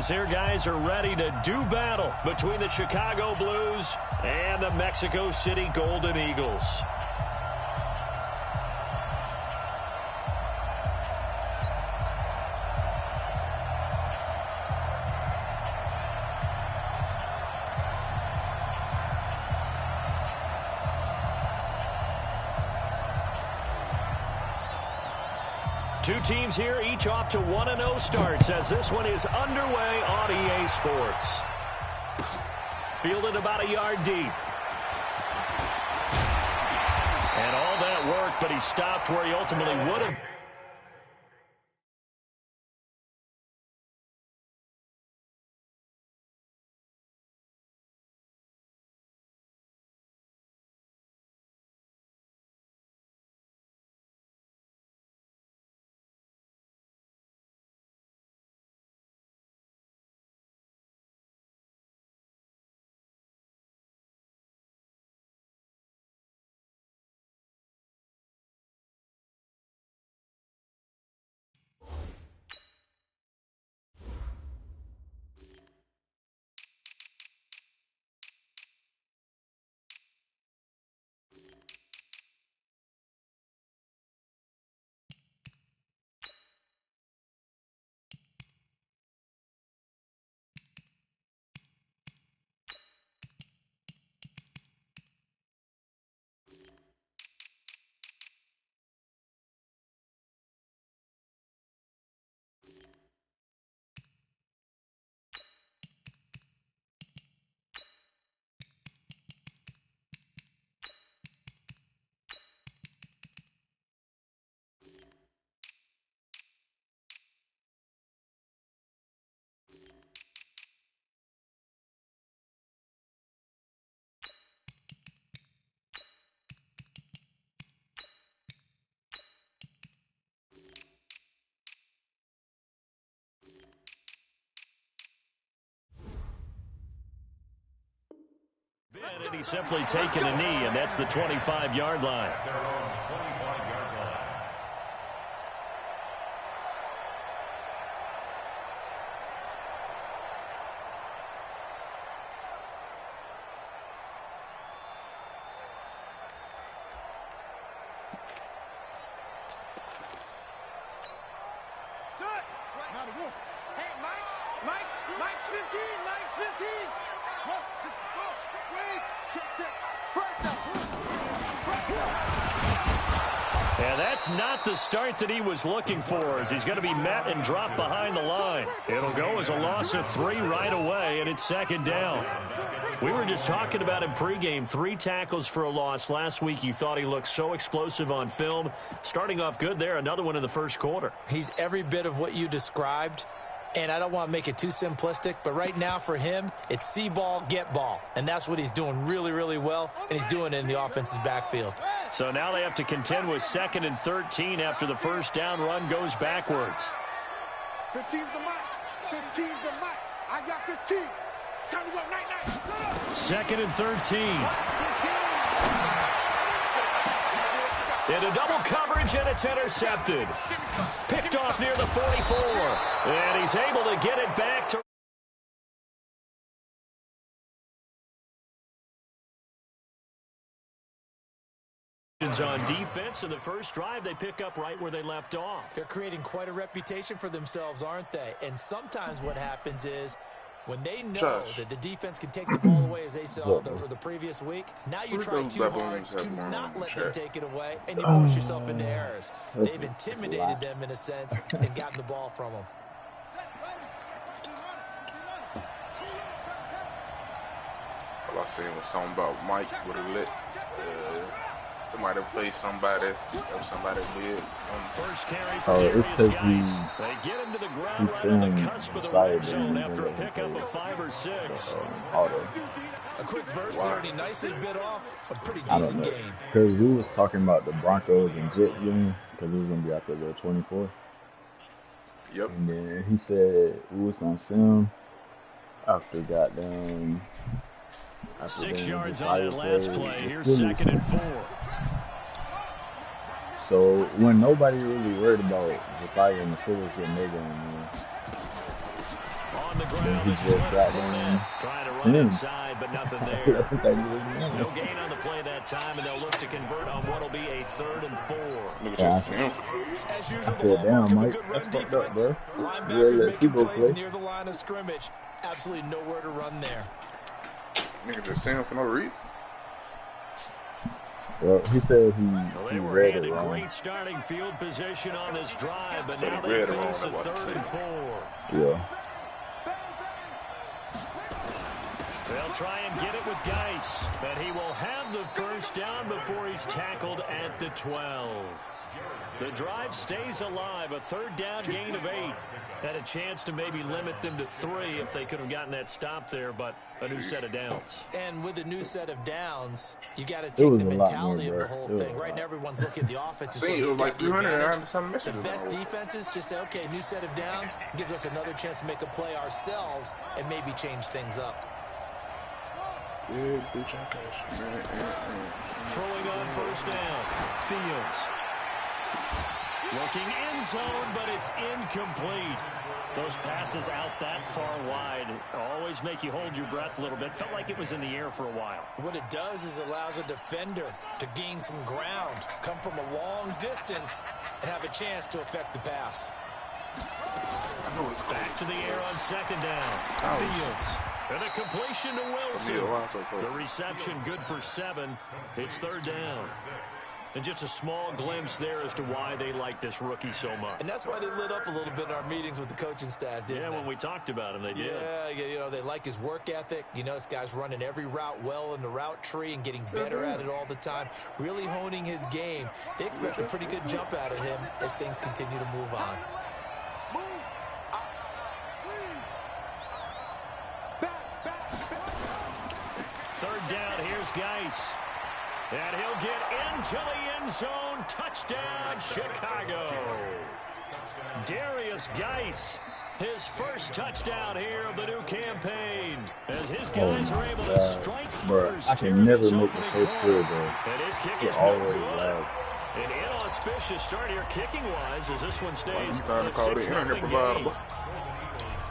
teams, their guys are ready to do battle between the Chicago Blues and the Mexico City Golden Eagles. Two teams here, each off to 1-0 starts as this one is underway on EA Sports. Fielded about a yard deep. And all that work, but he stopped where he ultimately would have. And he's simply taken a knee, and that's the 25-yard line. Mike's 15, Mike's 15. And that's not the start that he was looking for, as he's going to be met and dropped behind the line. It'll go as a loss of 3 right away, and it's second down. We were just talking about him pregame, 3 tackles for a loss. Last week you thought he looked so explosive on film. Starting off good there, another one in the first quarter. He's every bit of what you described. And I don't want to make it too simplistic, but right now for him, it's see ball, get ball. And that's what he's doing really, really well, and he's doing it in the offense's backfield. So now they have to contend with 2nd and 13 after the first down run goes backwards. 15's the mic. 15's the mic. I got 15. Time to go. Night. 2nd and 13. Into double coverage, and it's intercepted. Picked off near the 44. And he's able to get it back to... on defense. In the first drive, they pick up right where they left off. They're creating quite a reputation for themselves, aren't they? And sometimes what happens is, when they know that the defense can take the ball away as they saw the previous week, now you try too hard to not let them take it away, and you force yourself into errors. They've intimidated them in a sense and gotten the ball from them. All I seen was something about Mike with a lit. Somebody replaced somebody if somebody did. First carry for it's because they get him to the ground right on the cusp of the red zone after a pickup of 5 or 6. A quick burst there, and he nicely bit off a pretty decent game. Because we was talking about the Broncos and Jets game, because it was going to be after the 24. Yep. And then he said we was going to see him after goddamn... 6 yards on that last play. Here's 2nd and 4. So when nobody really worried about Josiah and the Steelers getting their game, On on the ground. He This is just got Fournette trying to run inside, but nothing there. No gain on the play that time, and they'll look to convert on what will be a 3rd and 4. As usual, I said, damn, Mike, that's fucked up, bro. Linebackers making plays near the line of scrimmage. Absolutely nowhere to run there. Nigga just saying for no reason. Well, he said he were read it handed wrong. great starting field position on this drive, but now they face a 3rd and 4. Yeah. They'll try and get it with Geis, but he will have the first down before he's tackled at the 12. The drive stays alive, a 3rd down gain of 8. Had a chance to maybe limit them to 3 if they could have gotten that stop there, but a new set of downs. And with a new set of downs, you got to take the mentality of the whole thing. Right now, everyone's looking at the offense. I think it was like 300 and some messages. The best defenses just say, okay, new set of downs gives us another chance to make a play ourselves and maybe change things up. Throwing on first down. Fields. Looking end zone, but it's incomplete. Those passes out that far wide always make you hold your breath a little bit. Felt like it was in the air for a while. What it does is allows a defender to gain some ground, come from a long distance, and have a chance to affect the pass. Back to the air on 2nd down. Fields. And a completion to Wilson. The reception good for 7. It's 3rd down. And just a small glimpse there as to why they like this rookie so much. And that's why they lit up a little bit in our meetings with the coaching staff, didn't they? Yeah, when we talked about him, they did. Yeah, you know, they like his work ethic. You know, this guy's running every route well in the route tree and getting better at it all the time, really honing his game. They expect a pretty good jump out of him as things continue to move on. 3rd down, here's Geis. And he'll get into the end zone. Touchdown, Chicago. Darius Geis, his first touchdown here of the new campaign. As his guys are able to strike first. I can never make the first field goal. And his kick is no good. An inauspicious start here kicking-wise as this one stays a 6-0 game.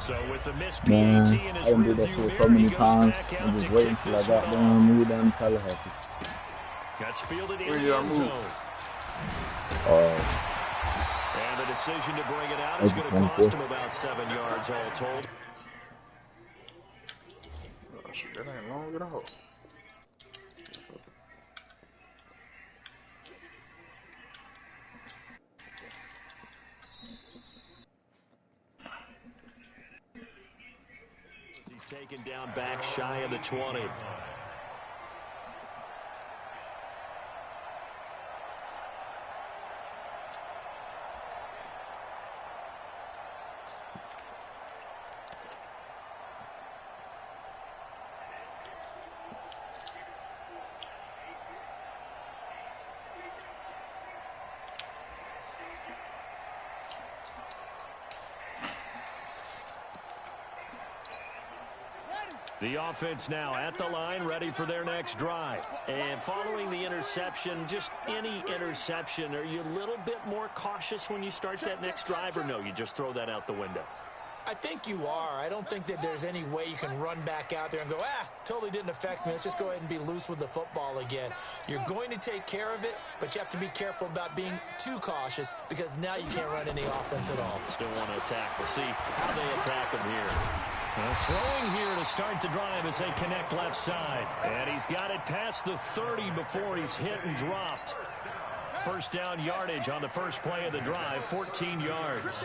So with the missed PAT in his rearview mirror, he goes back out to kick this one off. That's fielded in the end zone. And the decision to bring it out is going to cost him about 7 yards all told. Oh, shit, that ain't long at all. He's taken down back shy of the 20. The offense now at the line, ready for their next drive. And following the interception, just any interception, are you a little bit more cautious when you start that next drive, or no, you just throw that out the window? I think you are. I don't think that there's any way you can run back out there and go, totally didn't affect me. Let's just go ahead and be loose with the football again. You're going to take care of it, but you have to be careful about being too cautious because now you can't run any offense at all. Still want to attack. We'll see how they attack him here. Throwing here to start the drive as they connect left side. And he's got it past the 30 before he's hit and dropped. First down yardage on the first play of the drive, 14 yards.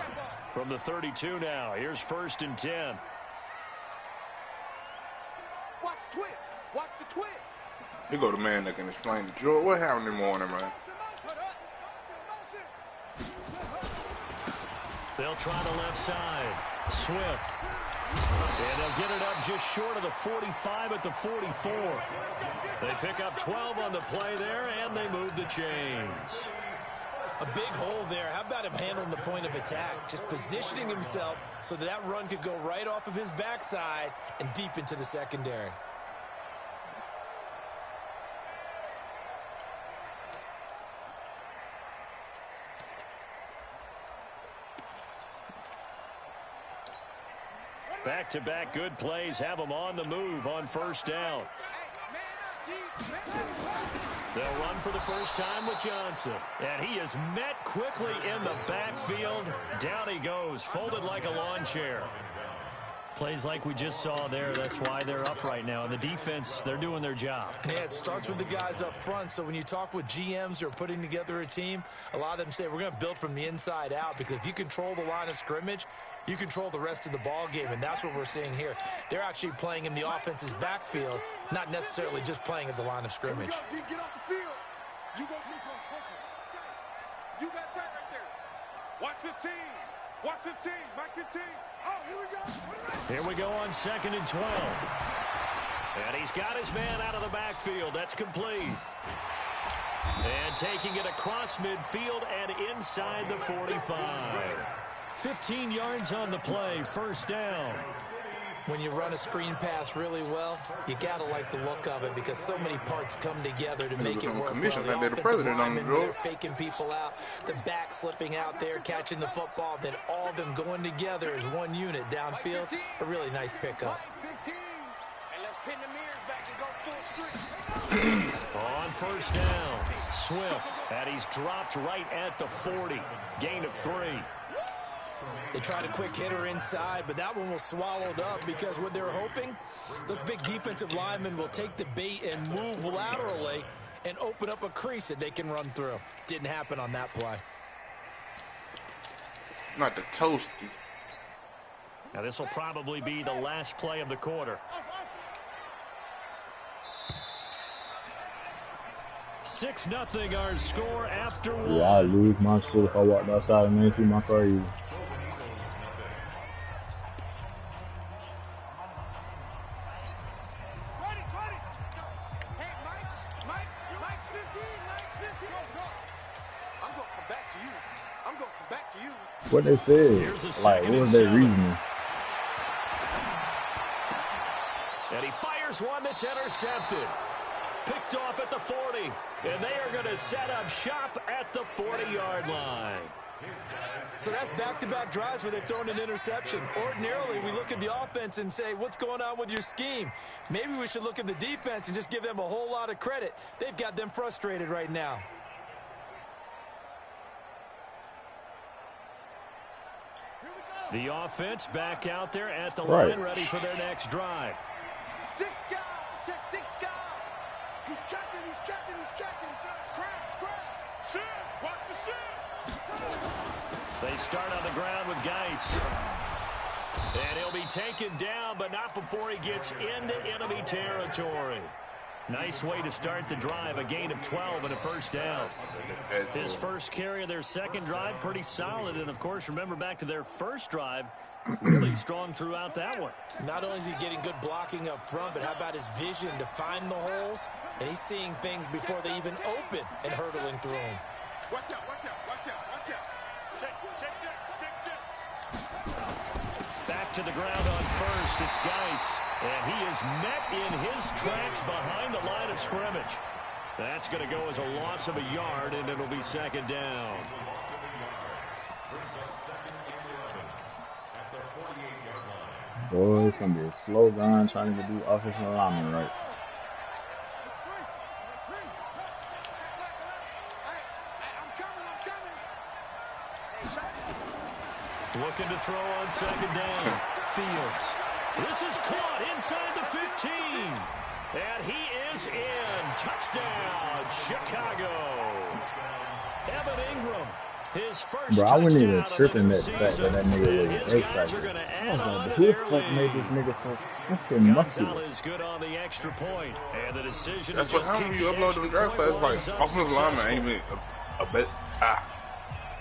From the 32 now, here's 1st and 10. Watch the twist. Watch the twist. You go to man that can explain the drill. What happened in the morning, man? They'll try the left side. Swift. And they'll get it up just short of the 45 at the 44. They pick up 12 on the play there, and they move the chains. A big hole there. How about him handling the point of attack? Just positioning himself so that run could go right off of his backside and deep into the secondary. Back Back-to-back good plays have them on the move on first down. They'll run for the first time with Johnson. And he is met quickly in the backfield. Down he goes, folded like a lawn chair. Plays like we just saw there. That's why they're up right now. And the defense, they're doing their job. Yeah, it starts with the guys up front. So when you talk with GMs who are putting together a team, a lot of them say we're going to build from the inside out, because if you control the line of scrimmage, you control the rest of the ball game, and that's what we're seeing here. They're actually playing in the offense's backfield, not necessarily just playing at the line of scrimmage. Get off the field. You go control. You got tight right there. Watch 15. Watch 15. Mike 15. Oh, here we go. Here we go on 2nd and 12. And he's got his man out of the backfield. That's complete. And taking it across midfield and inside the 45. 15 yards on the play, first down. When you run a screen pass really well, you got to like the look of it, because so many parts come together to make it work well. The offensive linemen, they're faking people out, the back slipping out there, catching the football, then all of them going together as one unit downfield. A really nice pickup. On first down, Swift, and he's dropped right at the 40. Gain of 3. They tried a quick hitter inside, but that one was swallowed up, because what they're hoping, those big defensive linemen will take the bait and move laterally and open up a crease that they can run through. Didn't happen on that play. Not the toasty. Now this will probably be the last play of the quarter. 6-0 our score after 1. Yeah, I lose my shit if I walked outside and didn't see my car either. What they said, like, what was their reasoning? And he fires one that's intercepted. Picked off at the 40. And they are going to set up shop at the 40-yard line. So that's back-to-back drives where they've thrown an interception. Ordinarily, we look at the offense and say, what's going on with your scheme? Maybe we should look at the defense and just give them a whole lot of credit. They've got them frustrated right now. The offense back out there at the line, ready for their next drive. He's checking. Crash. Shit. Watch the shit. They start on the ground with Geis. And he'll be taken down, but not before he gets into enemy territory. Nice way to start the drive, a gain of 12 and a first down. His first carry of their second drive, pretty solid. And, of course, remember back to their first drive, really strong throughout that one. Not only is he getting good blocking up front, but how about his vision to find the holes? And he's seeing things before they even open and hurdling through them. Watch out. Check. Back to the ground on first. It's Geis. And he is met in his tracks behind the line of scrimmage. That's going to go as a loss of a yard, and it'll be second down. Boy, it's going to be a slow grind trying to do offensive alignment right. Looking to throw on second down. Fields. This is caught inside the 15. And he is in. Touchdown, Chicago. Evan Ingram, his first Bro, I wouldn't even touchdown trip in of that the fact that season. nigga And was his an guys are X-Factor. going to I add was on like, to who the their fuck made this lead. nigga so fucking muscular? Gonzalez good on the extra point. And the decision That's to what just happens keep when you the upload extra them draft point stats. lines Like, up offensive lineman successful. ain't even a bit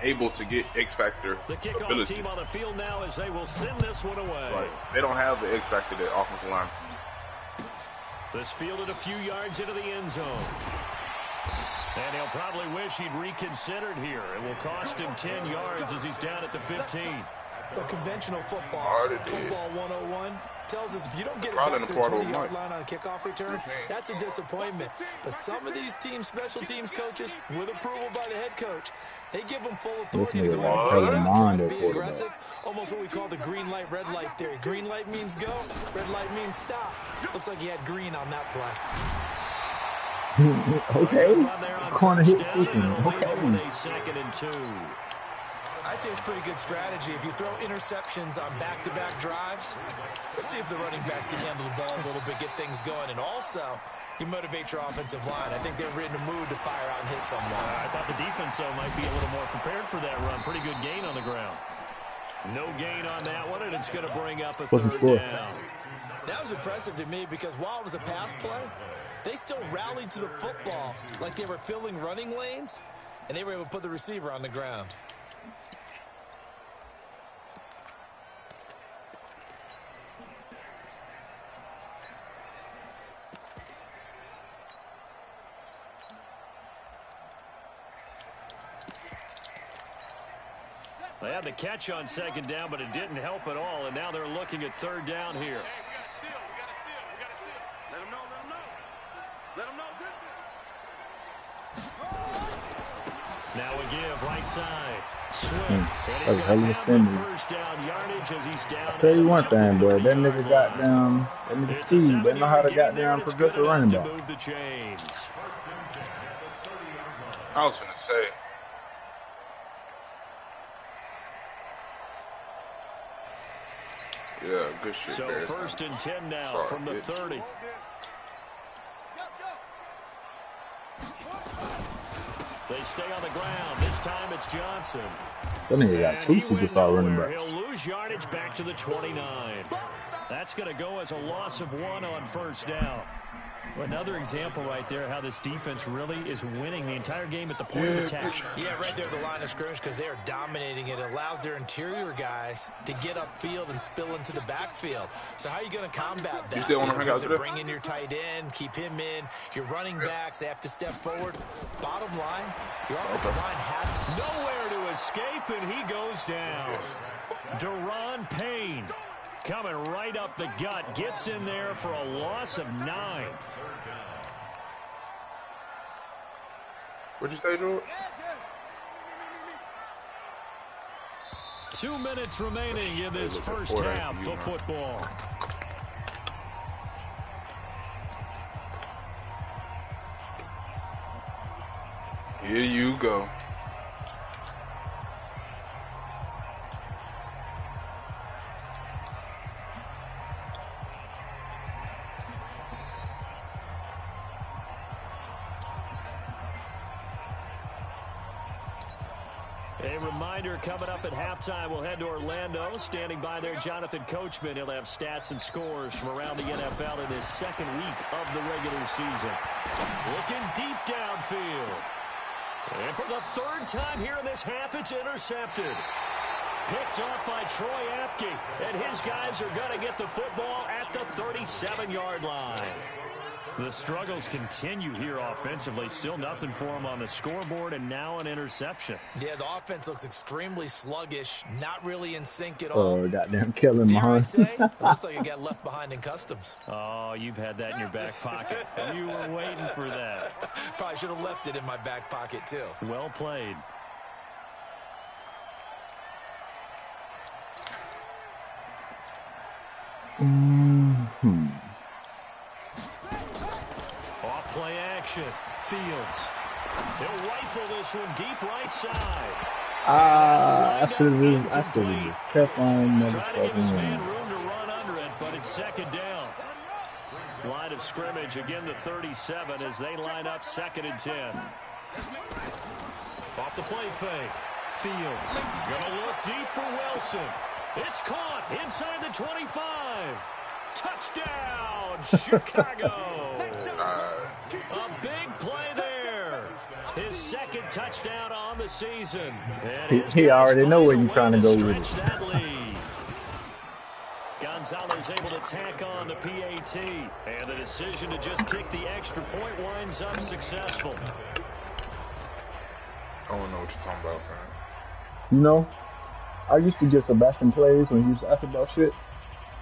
able to get X Factor The kickoff ability. team on the field now as they will send this one away. Like, they don't have the X Factor that offensive line. This fielded a few yards into the end zone. And he'll probably wish he'd reconsidered here. It will cost him 10 yards as he's down at the 15. Well, conventional football, football 101, tells us if you don't get it back to the 20-yard line on a kickoff return, that's a disappointment. But some of these teams, special teams coaches, with approval by the head coach, they give them full authority to go ahead and bring it out, try to be aggressive, almost what we call the green light, red light theory. Green light means go, red light means stop. Looks like he had green on that play. Okay. Corner hit fishing. Okay. Second and 2. I'd say it's pretty good strategy. If you throw interceptions on back-to-back drives, let's see if the running backs can handle the ball a little bit, get things going. And also, you motivate your offensive line. I think they're in the mood to fire out and hit someone. I thought the defense, though, might be a little more prepared for that run. Pretty good gain on the ground. No gain on that one, and it's going to bring up a third down. That was impressive to me because while it was a pass play, they still rallied to the football like they were filling running lanes, and they were able to put the receiver on the ground. They had the catch on second down, but it didn't help at all, and now they're looking at third down here. Hey, we got a seal. Let them know. Let them know. Now a give, right side. Swift. And he's got first down yardage as he's down. I'll tell you one thing, boy. That nigga got down. That nigga Steve. They know how to got down progressive running back. I was going to say. Yeah, good shit. So Bears, first and 10 now from the 30. They stay on the ground. This time it's Johnson. That nigga got 2 superstar running backs. He'll lose yardage back to the 29. That's going to go as a loss of 1 on first down. Another example right there how this defense really is winning the entire game at the point of attack. Yeah, right there at the line of scrimmage because they are dominating it. It allows their interior guys to get upfield and spill into the backfield. So how are you going to combat that? You still want to hang out there? Bring in your tight end, keep him in. Your running backs, they have to step forward. Bottom line, your offensive line has nowhere to escape, and he goes down. Deron Payne coming right up the gut, gets in there for a loss of 9. What'd you say, George? 2 minutes remaining in this first half of football. Here you go. A reminder coming up at halftime, we'll head to Orlando. Standing by there, Jonathan Coachman. He'll have stats and scores from around the NFL in this second week of the regular season. Looking deep downfield. And for the third time here in this half, it's intercepted. Picked off by Troy Apke. And his guys are going to get the football at the 37-yard line. The struggles continue here offensively. Still nothing for him on the scoreboard, and now an interception. Yeah, the offense looks extremely sluggish, not really in sync at all. Oh, goddamn killing my say, it looks like it got left behind in customs. Oh, you've had that in your back pocket. You were waiting for that. Probably should have left it in my back pocket, too. Well played. Play action. Fields. He'll rifle this one deep right side. I should have just kept on trying to give his man room to run under it, but it's second down. Line of scrimmage, again the 37 as they line up second and 10. Off the play fake. Fields. Gonna look deep for Wilson. It's caught inside the 25. Touchdown, Chicago. A big play there. His second touchdown on the season. He already know where you're trying to go with it. Gonzalez able to tack on the PAT. And the decision to just kick the extra point winds up successful. I don't know what you're talking about, man. You know? I used to give Sebastian plays when he used to ask about shit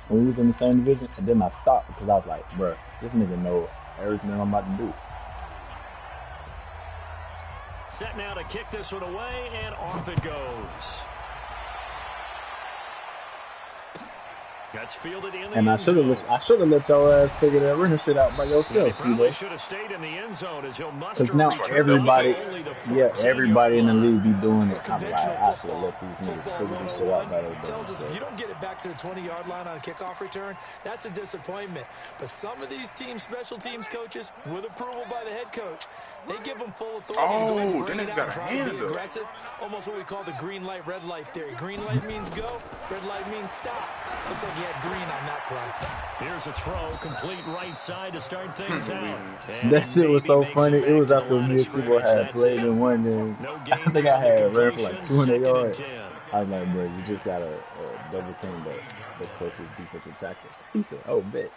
when we was in the same division, and then I stopped because I was like, bruh, this nigga know everything I'm about to do. Set now to kick this one away, and off it goes. That's fielded in the and I should have let your ass figure that running shit out by yourself. Probably should have stayed in the end zone as he'll muster. Because now everybody in the league be doing it. I'm like, I should have let these niggas figure this shit out by themselves. Tells us if you don't get it back to the 20-yard line on a kickoff return, that's a disappointment. But some of these teams, special teams coaches, with approval by the head coach, they give them full authority to go and bring it out and try to be aggressive. Almost what we call the green light, red light theory. Green light means go, red light means stop. Looks like he had green on that play. Here's a throw, complete right side to start things out. That shit was so funny. It was after me and Sibo had played in one game. I think I had ran for like 200 yards. I was like, bro, you just got to double team the closest defensive tackle. He said, oh, bet.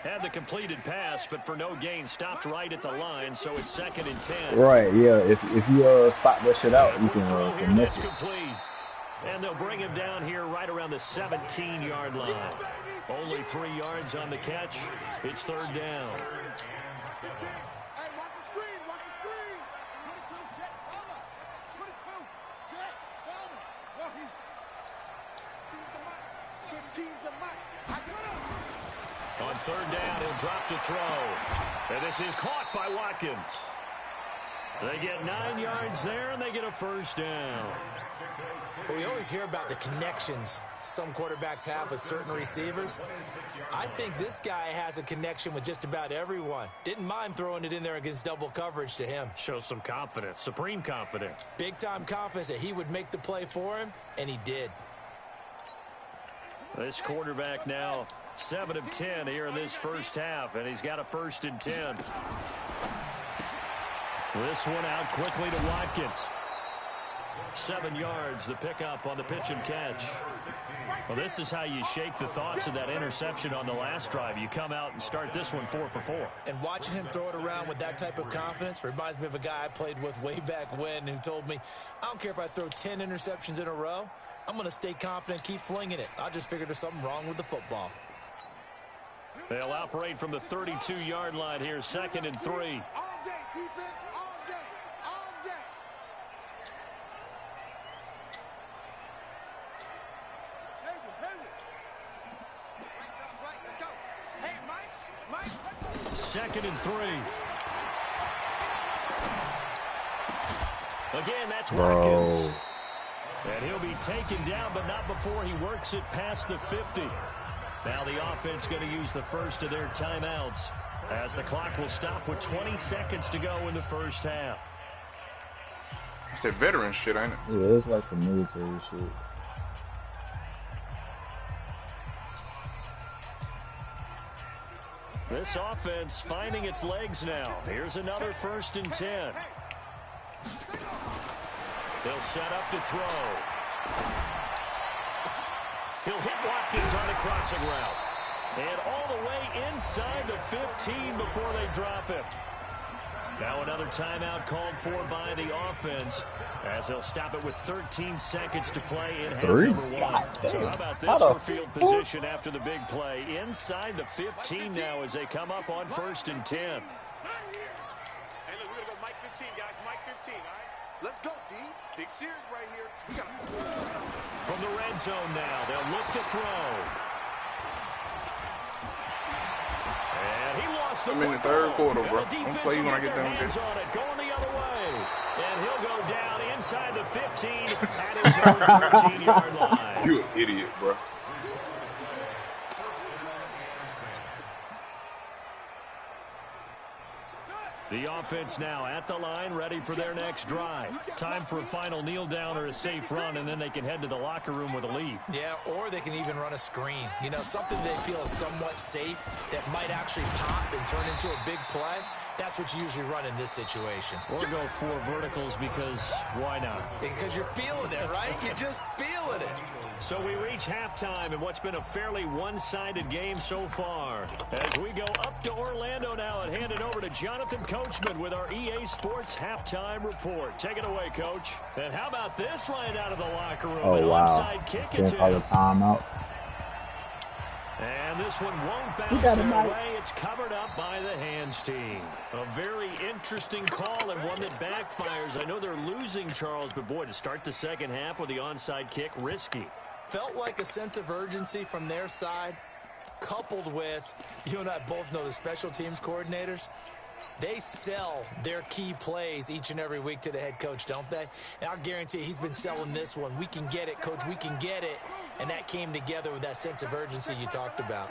Had the completed pass, but for no gain, stopped right at the line, so it's 2nd and 10. Right, yeah. If you spot that shit out, you can miss it. Complete. And they'll bring him down here right around the 17-yard line. Only 3 yards on the catch. It's 3rd down. On 3rd down, he'll drop to throw. And this is caught by Watkins. They get 9 yards there, and they get a 1st down. Well, we always hear about the connections some quarterbacks have with certain receivers. I think this guy has a connection with just about everyone. Didn't mind throwing it in there against double coverage to him. Shows some confidence, supreme confidence. Big-time confidence that he would make the play for him, and he did. This quarterback now 7 of 10 here in this first half, and he's got a 1st and 10. This one out quickly to Watkins. 7 yards, the pickup on the pitch and catch. Well, this is how you shake the thoughts of that interception on the last drive. You come out and start this one 4 for 4. And watching him throw it around with that type of confidence reminds me of a guy I played with way back when who told me, I don't care if I throw 10 interceptions in a row. I'm going to stay confident, keep flinging it. I just figured there's something wrong with the football. They'll operate from the 32-yard line here, 2nd and 3. All day, defense, all day, all day. Let's go. Hey, Mike. 2nd and 3. Again, that's Watkins. And he'll be taken down, but not before he works it past the 50. Now the offense going to use the first of their timeouts as the clock will stop with 20 seconds to go in the first half. It's that veteran shit, ain't it? Yeah, it's like some military shit. This offense finding its legs now. Here's another 1st and 10. They'll set up to throw. He'll hit Watkins on a crossing route. And all the way inside the 15 before they drop him. Now another timeout called for by the offense as they'll stop it with 13 seconds to play in half number 1. So how about this for field position after the big play? Inside the 15 now as they come up on 1st and 10. Hey, look, we're going to go Mike 15, guys. Mike 15, all right? Let's go, D. Big series right here. We got From the red zone now, they'll look to throw. And he lost the I'm in the 3rd quarter, bro. I'm play you when I get done with this. Going the other way. And he'll go down inside the 15 at his own 13-yard line. You an idiot, bro. The offense now at the line, ready for their next drive. Time for a final kneel down or a safe run, and then they can head to the locker room with a lead. Yeah, or they can even run a screen. You know, something they feel is somewhat safe that might actually pop and turn into a big play. That's what you usually run in this situation. Or go 4 verticals because why not? Because you're feeling it, right? You just feel feeling it. So we reach halftime in what's been a fairly one-sided game so far. As we go up to Orlando now and hand it over to Jonathan Coachman with our EA Sports halftime report. Take it away, Coach. And how about this right out of the locker room? Oh, an wow. onside kick Can't call a timeout. And this one won't bounce their way. It's covered up by the hands team. A very interesting call and one that backfires. I know they're losing, Charles, but boy, to start the second half with the onside kick, risky. Felt like a sense of urgency from their side, coupled with, you and I both know the special teams coordinators. They sell their key plays each and every week to the head coach, don't they? And I'll guarantee he's been selling this one. We can get it, Coach. We can get it. And that came together with that sense of urgency you talked about.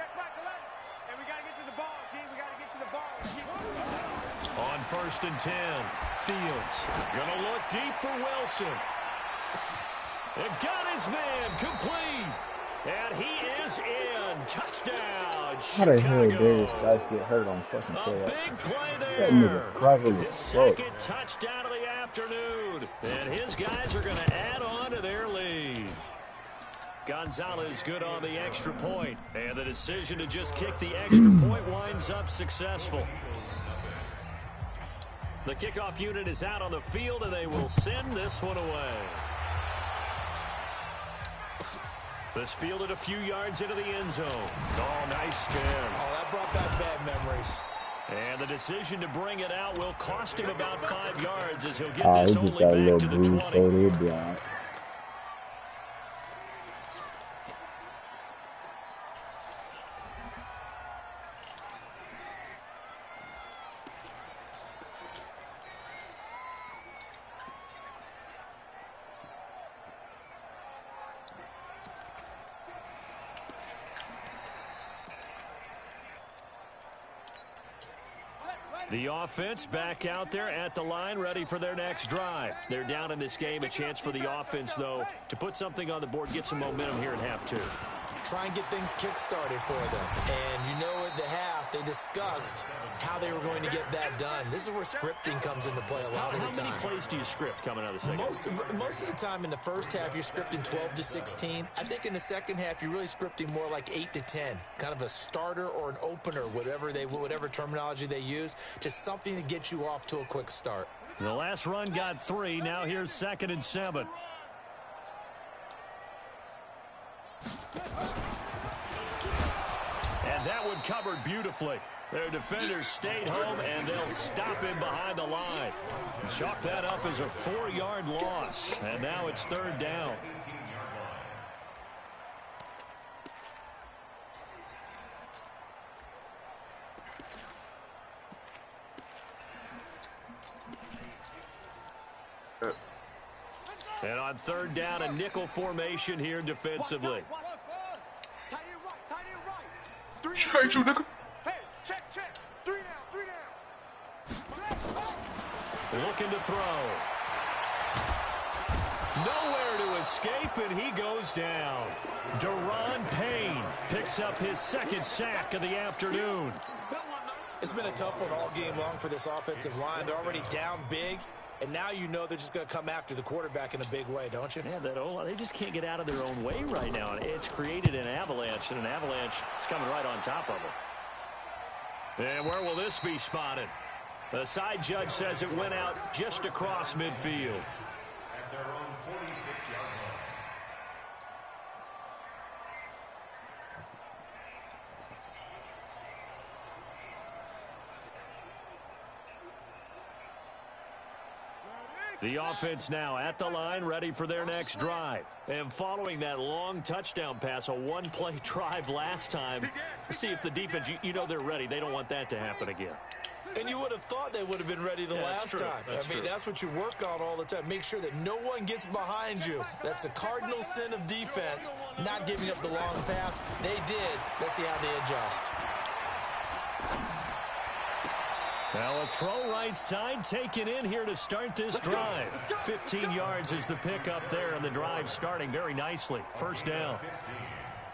On 1st and 10, Fields gonna look deep for Wilson. It got his man complete. And he is in. Touchdown, How the hell did Chicago. this guys get hurt on fucking A play? big play That nigga there. Crocker His was slow. second touchdown of the afternoon. And his guys are going to add on to their lead. Gonzalez good on the extra point. And the decision to just kick the extra point winds up successful. The kickoff unit is out on the field, and they will send this one away. This fielded a few yards into the end zone. Oh, nice spin. Oh, that brought back bad memories. And the decision to bring it out will cost him about 5 yards as he'll get Oh, this he just only got a back little to the bruise, 20. so he'll be all right. The offense back out there at the line, ready for their next drive. They're down in this game. A chance for the offense, though, to put something on the board, get some momentum here in half two. Try and get things kick-started for them. And you know at the half, they discussed how they were going to get that done. This is where scripting comes into play a lot of the time. How many plays do you script coming out of the second? Most of the time in the first half, you're scripting 12 to 16. I think in the second half, you're really scripting more like 8 to 10. Kind of a starter or an opener, whatever terminology they use. Just something to get you off to a quick start. The last run got 3. Now here's 2nd and 7. And that one covered beautifully. Their defenders stayed home, and they'll stop him behind the line. Chalk that up as a 4-yard loss. And now it's 3rd down. And on 3rd down, a nickel formation here defensively. Straight you, nigga. Hey, check. 3 down. Looking to throw. Nowhere to escape, and he goes down. Deron Payne picks up his 2nd sack of the afternoon. It's been a tough one all game long for this offensive line. They're already down big, and now you know they're just going to come after the quarterback in a big way, don't you? Yeah, they just can't get out of their own way right now. And it's created an avalanche, and an avalanche is coming right on top of them. And where will this be spotted? The side judge says it went out just across midfield. The offense now at the line, ready for their next drive. And following that long touchdown pass, a one-play drive last time, see if the defense, you know they're ready. They don't want that to happen again. And you would have thought they would have been ready the last time. That's what you work on all the time. Make sure that no one gets behind you. That's the cardinal sin of defense, not giving up the long pass. They did. Let's see how they adjust. Now a throw right side taken in here to start this drive. 15 yards is the pickup there, and the drive starting very nicely. 1st down.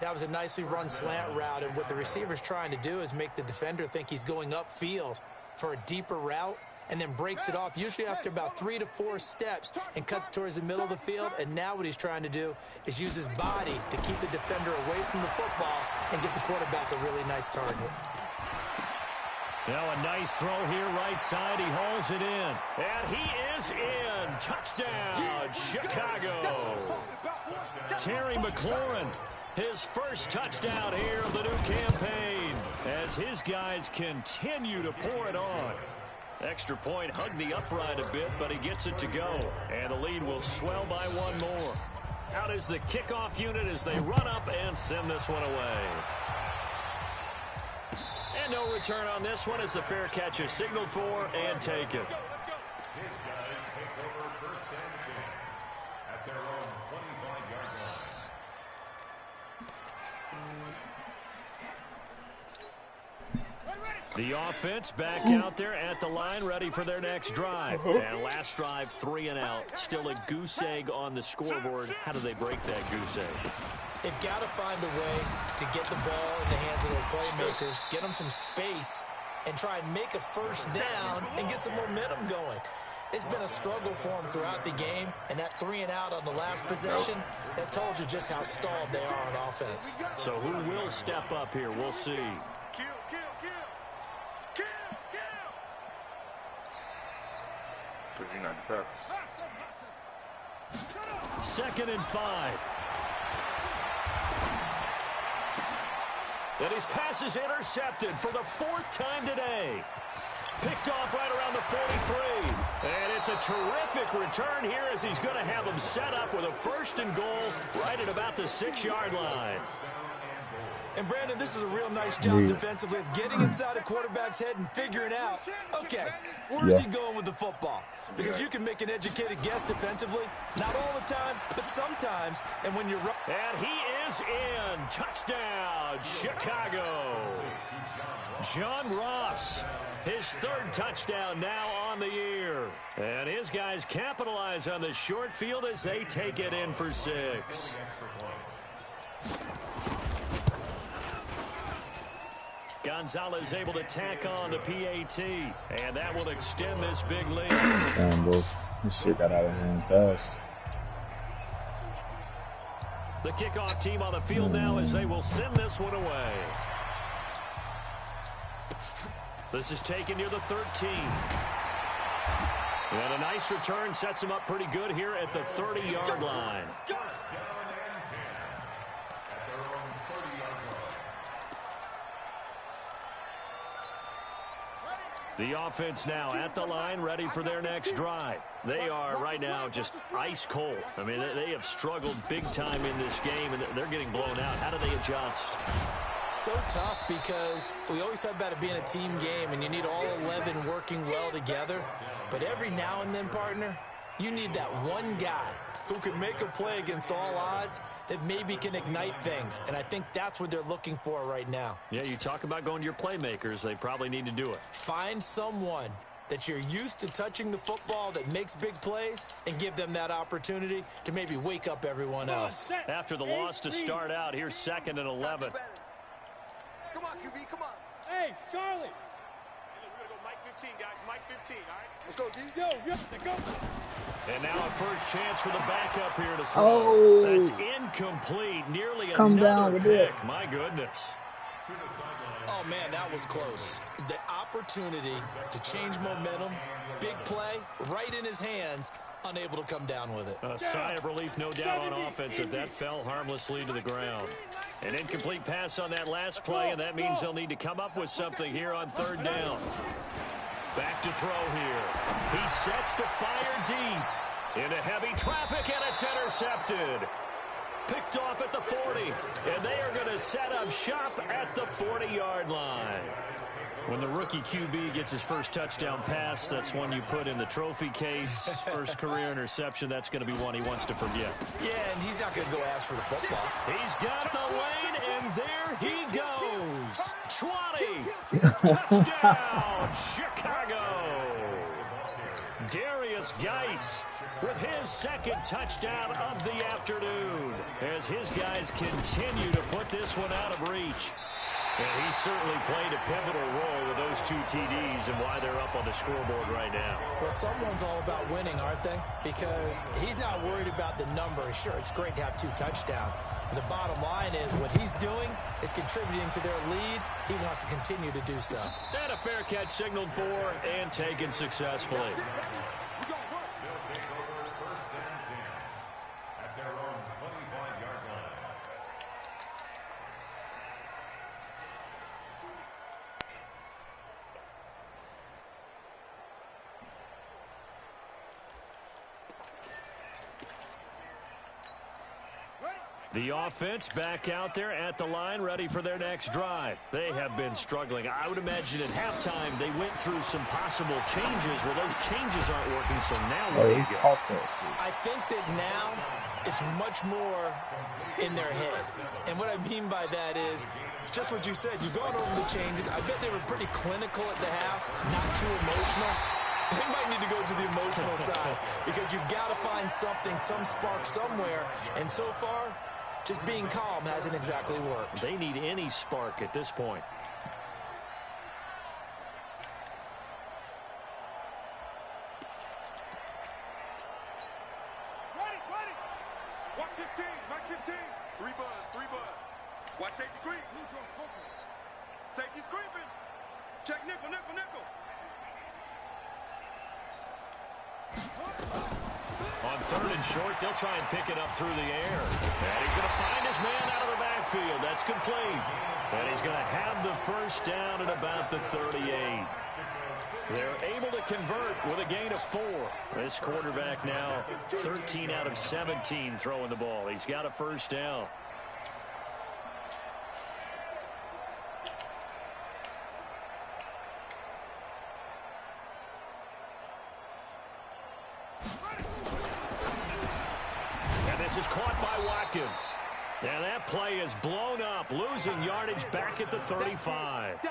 That was a nicely run slant route, and what the receiver's trying to do is make the defender think he's going upfield for a deeper route, and then breaks it off, usually after about 3 to 4 steps, and cuts towards the middle of the field. And now what he's trying to do is use his body to keep the defender away from the football and get the quarterback a really nice target. Now a nice throw here, right side. He hauls it in. And he is in. Touchdown, Chicago. Terry McLaurin, his first touchdown here of the new campaign, as his guys continue to pour it on. Extra point, hugged the upright a bit, but he gets it to go. And the lead will swell by 1 more. Out is the kickoff unit as they run up and send this one away. And no return on this one as the fair catch is signaled for and taken. The offense back out there at the line, ready for their next drive. And last drive, 3 and out. Still a goose egg on the scoreboard. How do they break that goose egg? They've got to find a way to get the ball in the hands of their playmakers, get them some space, and try and make a first down and get some momentum going. It's been a struggle for them throughout the game, and that 3 and out on the last possession, that told you just how stalled they are on offense. So who will step up here? We'll see. Second and 5. And his pass is intercepted for the 4th time today. Picked off right around the 43. And it's a terrific return here as he's going to have them set up with a 1st and goal right at about the 6-yard line. And, Brandon, this is a real nice job defensively of getting inside a quarterback's head and figuring out, okay, where's he going with the football? Because you can make an educated guess defensively, not all the time, but sometimes. And when you're right. And he is in. Touchdown, Chicago. John Ross, his 3rd touchdown now on the year. And his guys capitalize on the short field as they take it in for 6. Gonzalez able to tack on the PAT, and that will extend this big lead. Damn, bro. This shit got out of hand fast. The kickoff team on the field now as they will send this one away. This is taken near the 13. And a nice return sets him up pretty good here at the 30-yard line. The offense now at the line, ready for their next drive. They are right now just ice cold. I mean, they have struggled big time in this game, and they're getting blown out. How do they adjust? So tough because we always talk about it being a team game, and you need all 11 working well together. But every now and then, partner, you need that one guy who can make a play against all odds that maybe can ignite things. And I think that's what they're looking for right now. Yeah, you talk about going to your playmakers. They probably need to do it. Find someone that you're used to touching the football that makes big plays and give them that opportunity to maybe wake up everyone else. After the loss to start out, here's 2nd and 11. Come on, QB, come on. Hey, Charlie. We're going to go Mike 15, guys. Mike 15, all right? Let's go, D. Yo, go. And now a first chance for the backup here to throw. Oh. That's incomplete. Nearly Come down another with pick. it. My goodness. Oh, man, that was close. The opportunity to change momentum, big play, right in his hands, unable to come down with it. A sigh of relief, no doubt, on offense if that fell harmlessly to the ground. An incomplete pass on that last play, and that means they'll need to come up with something here on 3rd down. Back to throw here. He sets to fire deep into heavy traffic, and it's intercepted. Picked off at the 40, and they are going to set up shop at the 40-yard line. When the rookie QB gets his first touchdown pass, that's one you put in the trophy case. First career interception, that's going to be one he wants to forget. Yeah, and he's not going to go ask for the football. He's got the lane, and there he goes. 20. Touchdown, Chicago. Darius Geis with his 2nd touchdown of the afternoon as his guys continue to put this one out of reach. And he certainly played a pivotal role with those 2 TDs and why they're up on the scoreboard right now. Well, someone's all about winning, aren't they? Because he's not worried about the number. Sure, it's great to have 2 touchdowns. But the bottom line is what he's doing is contributing to their lead. He wants to continue to do so. And a fair catch signaled for and taken successfully. The offense back out there at the line, ready for their next drive. They have been struggling. I would imagine at halftime they went through some possible changes. Well, those changes aren't working, so now where do you go? I think that now it's much more in their head. And what I mean by that is just what you said. You've gone over the changes. I bet they were pretty clinical at the half, not too emotional. They might need to go to the emotional side because you've got to find something, some spark somewhere. And so far, just being calm hasn't exactly worked. They need any spark at this point. Ready. Watch 15, Mike 15. 3 buzz. Watch safety creep. Safety's creeping. Check nickel. On 3rd and short, they'll try and pick it up through the air. And he's going to find his man out of the backfield. That's complete. And he's going to have the first down at about the 38. They're able to convert with a gain of 4. This quarterback now 13 out of 17 throwing the ball. He's got a first down. Is caught by Watkins. And that play is blown up, losing yardage back at the 35.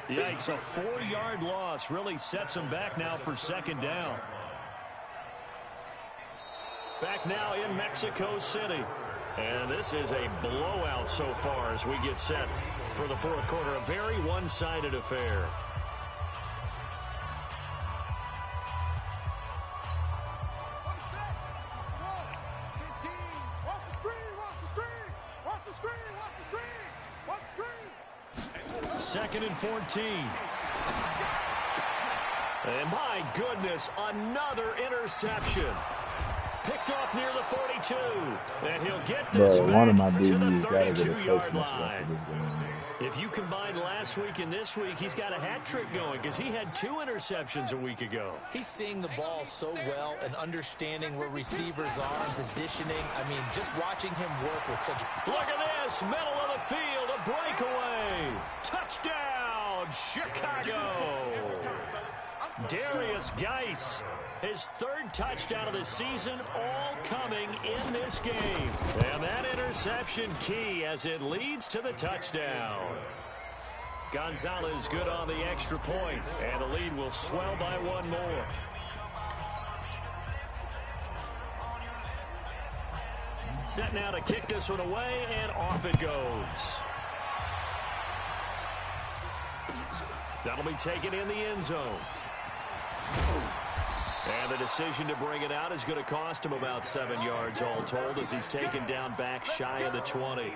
Yikes, a 4-yard loss really sets him back now for 2nd down. Back now in Mexico City. And this is a blowout so far as we get set for the 4th quarter. A very one-sided affair. Second and 14. And my goodness, another interception. Picked off near the 42. And he'll get this back to the 32-yard line. If you combine last week and this week, he's got a hat trick going because he had 2 interceptions a week ago. He's seeing the ball so well and understanding where receivers are and positioning. I mean, just watching him work with such... Look at this, middle of the field, a breakaway. Touchdown, Chicago. Darius Geis, his 3rd touchdown of the season, all coming in this game. And that interception key as it leads to the touchdown. Gonzalez good on the extra point, and the lead will swell by 1 more. Set now to kick this one away, and off it goes. That'll be taken in the end zone. And the decision to bring it out is going to cost him about 7 yards all told as he's taken down back shy of the 20.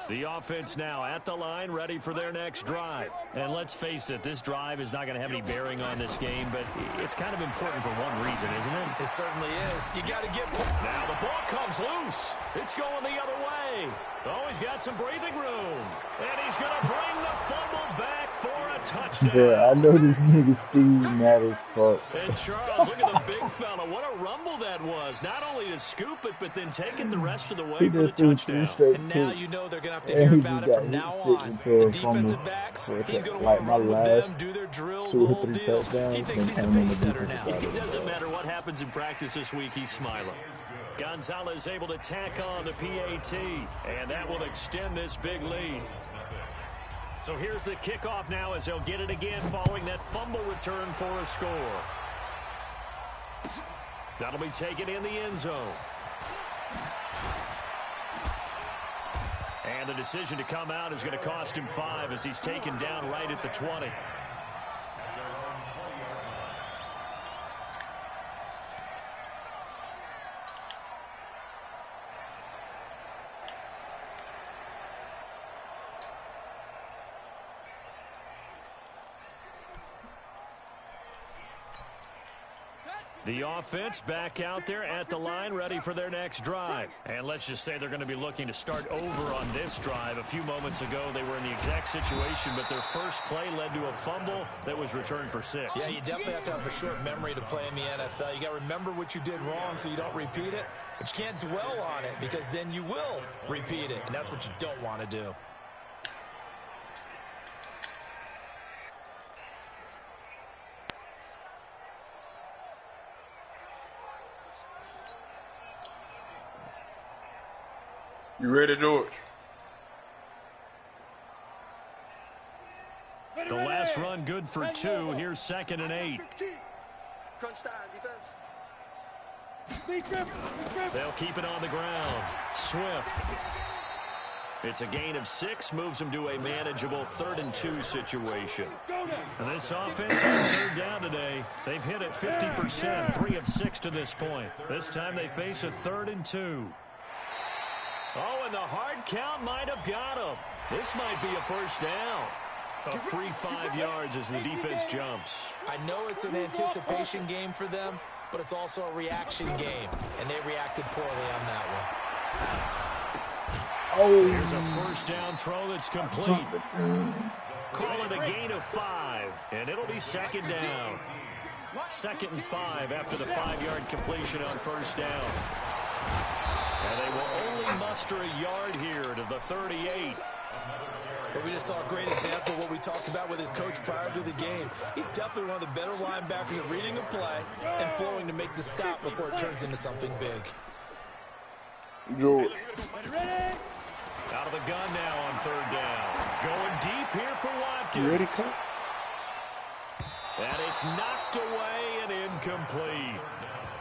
The offense now at the line, ready for their next drive. And let's face it, this drive is not going to have any bearing on this game, but it's kind of important for one reason, isn't it? It certainly is. You got to get... Now the ball comes loose. It's going the other way. Oh, he's got some breathing room. And he's going to bring the fumble back for a touchdown. Yeah, I know this nigga Steve mad as fuck. And Charles, look at the big fella. What a rumble that was. Not only to scoop it, but then take it the rest of the way for the touchdown. And now you know they're going to have to hear about it from now on. The defensive backs, he's going to want to run with them, do their drills, the whole deal. He thinks he's the pace setter now. It doesn't matter what happens in practice this week, he's smiling. Gonzalez able to tack on the PAT, and that will extend this big lead. So here's the kickoff now as they'll get it again following that fumble return for a score. That'll be taken in the end zone. And the decision to come out is going to cost him 5 as he's taken down right at the 20. The offense back out there at the line, ready for their next drive. And let's just say they're going to be looking to start over on this drive. A few moments ago, they were in the exact situation, but their first play led to a fumble that was returned for 6. Yeah, you definitely have to have a short memory to play in the NFL. You got to remember what you did wrong so you don't repeat it, but you can't dwell on it because then you will repeat it, and that's what you don't want to do. You ready, George? The last run good for 2. Here's 2nd and 8. Crunch time, defense. They'll keep it on the ground. Swift. It's a gain of 6, moves them to a manageable 3rd and 2 situation. And this offense on 3rd down today, they've hit it 50%, 3 of 6 to this point. This time they face a 3rd and 2. Oh, and the hard count might have got him. This might be a first down. A free 5 yards as the defense jumps. I know it's an anticipation game for them, but it's also a reaction game, and they reacted poorly on that one. Oh, there's a first down throw that's complete. Call it a gain of 5, and it'll be 2nd down. 2nd and 5 after the 5-yard completion on first down. And they will only muster a yard here to the 38. But we just saw a great example of what we talked about with his coach prior to the game. He's definitely one of the better linebackers at reading a play and flowing to make the stop before it turns into something big. George. Out of the gun now on 3rd down. Going deep here for Watkins. You ready, Coach? And it's knocked away and incomplete.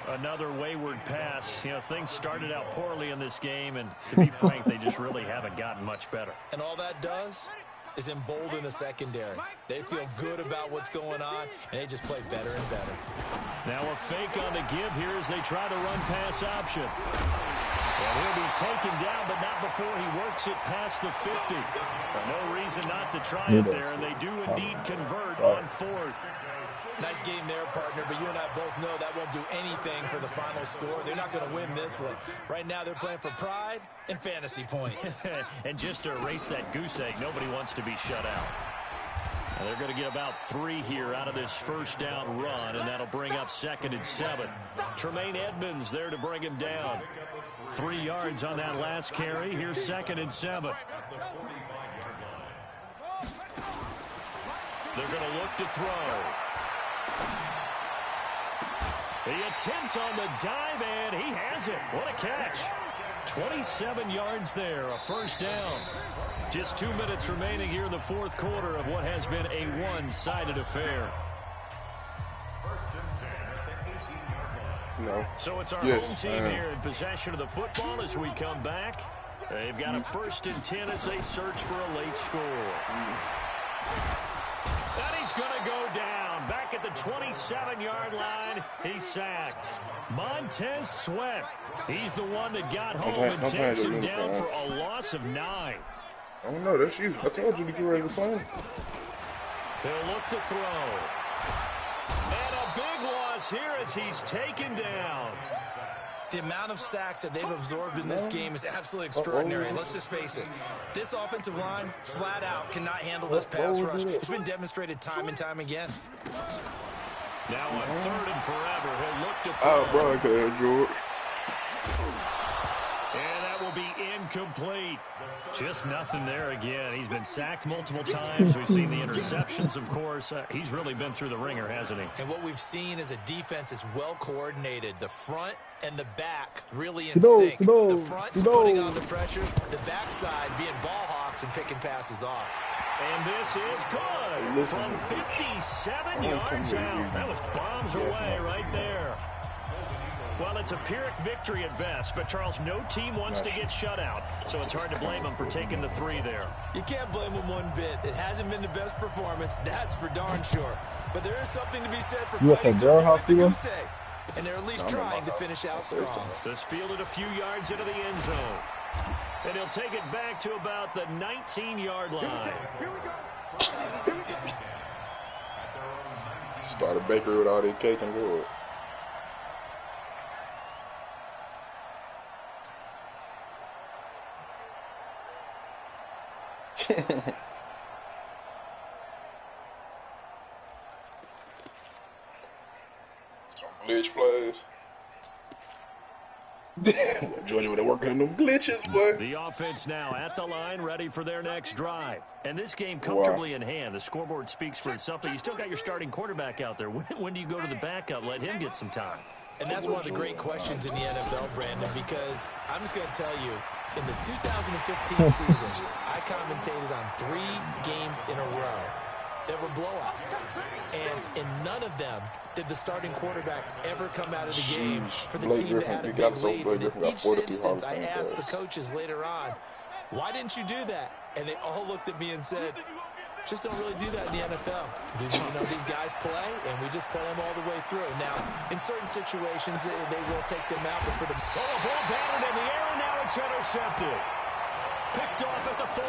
Another wayward pass. You know, things started out poorly in this game, and to be frank, they just really haven't gotten much better. And all that does is embolden the secondary. They feel good about what's going on, and they just play better and better. Now a fake on the give here as they try the run-pass option. And he'll be taken down, but not before he works it past the 50. No reason not to try it there, and they do indeed convert on 4th. Nice game there, partner, but you and I both know that won't do anything for the final score. They're not going to win this one. Right now, they're playing for pride and fantasy points. And just to erase that goose egg, nobody wants to be shut out. And they're going to get about 3 here out of this first down run, and that'll bring up 2nd and 7. Tremaine Edmonds there to bring him down. 3 yards on that last carry. Here's 2nd and 7. They're going to look to throw. The attempt on the dive, and he has it. What a catch. 27 yards there, a first down. Just 2 minutes remaining here in the 4th quarter of what has been a one-sided affair. No. So it's our home team here in possession of the football as we come back. They've got a 1st and 10 as they search for a late score. And he's going to go down. Back at the 27-yard line, he's sacked. Montez Sweat. He's the one that got home and takes him down for a loss of 9. Oh, no, that's you. I told you to get ready to play. He'll look to throw. And a big loss here as he's taken down. The amount of sacks that they've absorbed in this game is absolutely extraordinary. Let's just face it. This offensive line, flat out, cannot handle this pass rush. It's been demonstrated time and time again. Now on 3rd and forever, he'll look to throw. Oh, bro, okay, George. And that will be incomplete. Just nothing there again. He's been sacked multiple times. We've seen the interceptions, of course. He's really been through the ringer, hasn't he? And what we've seen is a defense that's well coordinated. The front and the back really in sync. The front putting on the pressure, the backside being ball hawks and picking passes off. And this is good from 57 yards out. That was bombs away right there. Well, it's a Pyrrhic victory at best, but Charles, no team wants to get shut out, so it's hard to blame them for taking the 3 there. You can't blame them one bit. It hasn't been the best performance, that's for darn sure. But there is something to be said for fighting to avoid the goose egg, and they're at least trying to finish out strong. This fielded a few yards into the end zone, and he'll take it back to about the 19-yard line. Here we go. Here we go. Started bakery with all that cake and wood. Some glitch plays. Georgia, they're working on them glitches, boy. The offense now at the line, ready for their next drive. And this game comfortably in hand. The scoreboard speaks for itself, but you still got your starting quarterback out there. When do you go to the backup? Let him get some time. And that's one of the great questions in the NFL, Brandon, because I'm just going to tell you, in the 2015 season, I commentated on 3 games in a row that were blowouts. And in none of them did the starting quarterback ever come out of the game for the team that had a big lead. And in each instance, I asked the coaches later on, why didn't you do that? And they all looked at me and said, just don't really do that in the NFL. You know, these guys play, and we just play them all the way through. Now, in certain situations, they will take them out, but for the ball batted in the air, and now it's intercepted. Picked off at the 40.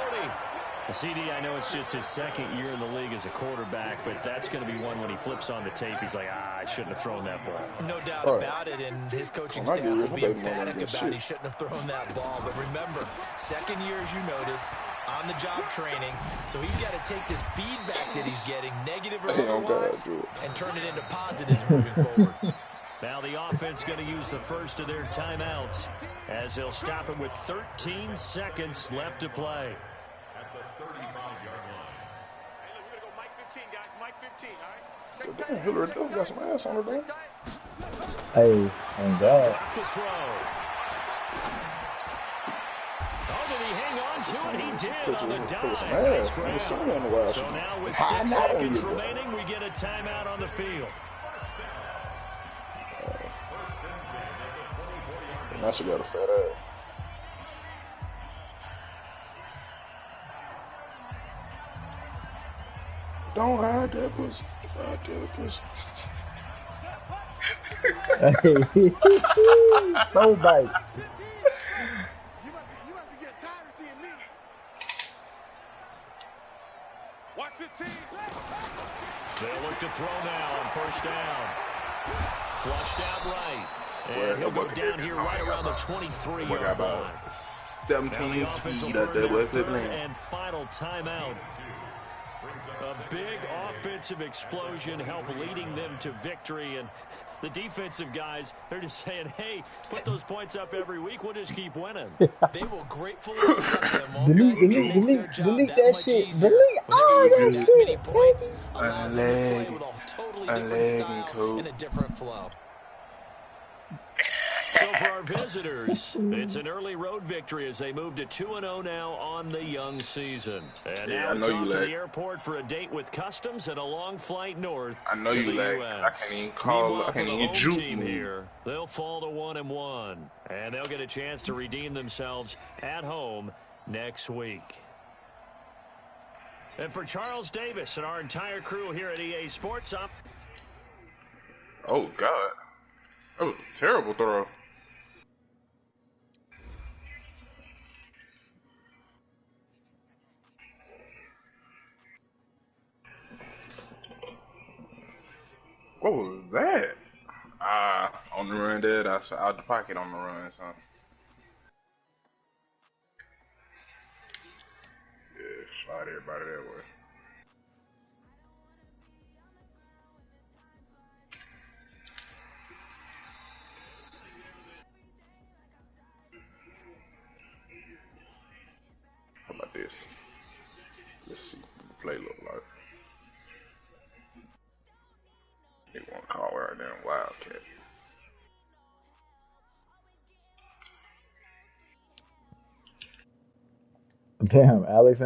The CD, I know it's just his 2nd year in the league as a quarterback, but that's going to be one when he flips on the tape. He's like, I shouldn't have thrown that ball. No doubt about it, and his coaching staff will be emphatic about he shouldn't have thrown that ball. But remember, 2nd year, as you noted, on-the-job training, so he's got to take this feedback that he's getting, negative or otherwise, and turn it into positives moving forward. Now the offense going to use the first of their timeouts as they'll stop it with 13 seconds left to play. Damn, Hillary Duff got some ass on her, though. Hey, thank God. Oh, did he hang on to it? He did on the dive. So now with 6 seconds remaining, we get a timeout on the field. Now she got a fat ass. Don't hide that pussy. Hide that pussy. So bite. You must be getting tired of seeing me. Watch 15. They'll look to throw now on 1st down. Flushed out right. And he'll go down here right around the 23-yard line. 17 speed out there with it, man. And final timeout. A big offensive explosion help leading them to victory, and the defensive guys, they're just saying, hey, put those points up every week, we'll just keep winning. They will gratefully accept them, won't delete that shit. Delete all that shit. Many points allows them to play with a totally different style and a different flow. So for our visitors, it's an early road victory as they move to 2-0 now on the young season. And now it's off to the airport for a date with customs and a long flight north to the U.S. I can't even call. I can't even juke here. They'll fall to 1-1, and they'll get a chance to redeem themselves at home next week. And for Charles Davis and our entire crew here at EA Sports, oh God, that was a terrible throw. What was that? On the run there, that's out the pocket on the run, son. Yeah, slide everybody that way. How about this? Let's see what the play look like. They want to call her a damn Wildcat. Damn, Alex